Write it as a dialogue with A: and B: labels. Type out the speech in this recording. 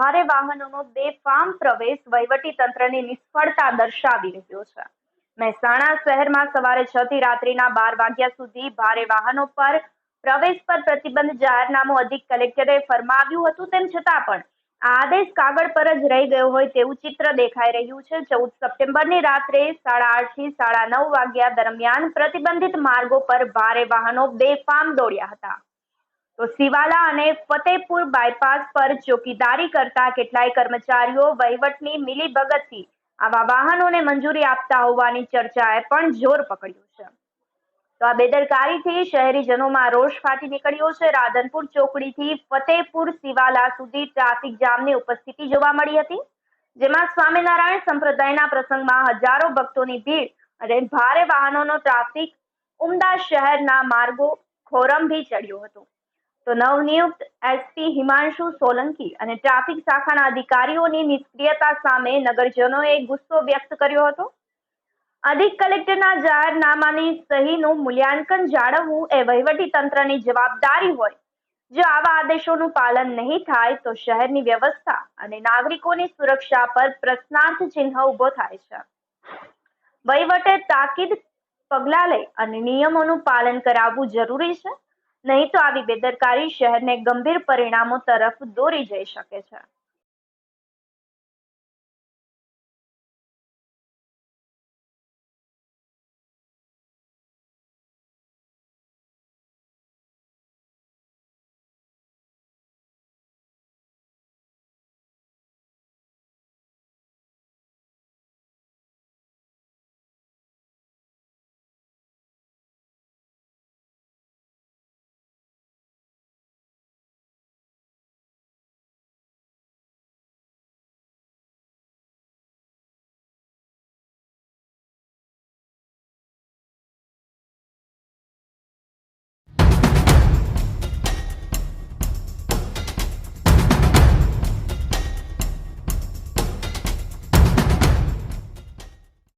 A: ભારે વાહનોનો બેફામ પ્રવેશ વહીવટી તંત્રની નિષ્ફળતા દર્શાવી રહ્યો છે। મહેસાણા શહેરમાં સવારે 6 થી રાત્રિના 12 વાગ્યા સુધી ભારે વાહનો પર પ્રવેશ પર પ્રતિબંધ જાહેરનામું અધિક કલેક્ટરે ફરમાવ્યું હતું, તેમ છતાં પણ આ આદેશ કાગળ પર જ રહી ગયો હોય તેવું ચિત્ર દેખાઈ રહ્યું છે। 14 સપ્ટેમ્બરની રાત્રે 8:30 થી 9:30 વાગ્યા દરમિયાન પ્રતિબંધિત માર્ગો પર ભારે વાહનો બેફામ દોડ્યા હતા। તો સિવાલા અને ફતેપુર બાયપાસ પર ચોકીદારી કરતા કેટલાય કર્મચારીઓ વહીવટની મિલીભગતથી આવા વાહનોને મંજૂરી આપતા હોવાની ચર્ચાએ પણ જોર પકડ્યું છે। તો આ બેદરકારીથી શહેરીજનોમાં રોષ ફાટી નીકળ્યો છે। રાધનપુર ચોકડીથી ફતેપુર સિવાલા સુધી ટ્રાફિક જામની ઉપસ્થિતિ જોવા મળી હતી, જેમાં સ્વામિનારાયણ સંપ્રદાયના પ્રસંગમાં હજારો ભક્તોની ભીડ અને ભારે વાહનોનો ટ્રાફિક ઉમદા શહેરના માર્ગો ખોરંભી ચડ્યો હતો। તો નવનિયુક્ત એસપી હિમાંશુ સોલંકી અને ટ્રાફિક શાખાના અધિકારીઓની નિષ્ક્રિયતા સામે નગરજનોએ ગુસ્સો વ્યક્ત કર્યો હતો। અધિક કલેક્ટરના જાહેરનામાની સહીનું મૂલ્યાંકન જાળવવું એ વહીવટી તંત્રની જવાબદારી હોય। જો આવા આદેશોનું પાલન નહીં થાય તો શહેરની વ્યવસ્થા અને નાગરિકોની સુરક્ષા પર પ્રશ્નાર્થ ચિહ્ન ઉભો થાય છે। વહીવટે તાકીદ પગલાં લઈ અને નિયમોનું પાલન કરાવવું જરૂરી છે, નહીં તો આવી બેદરકારી શહેરને ગંભીર પરિણામો તરફ દોરી જઈ શકે છે।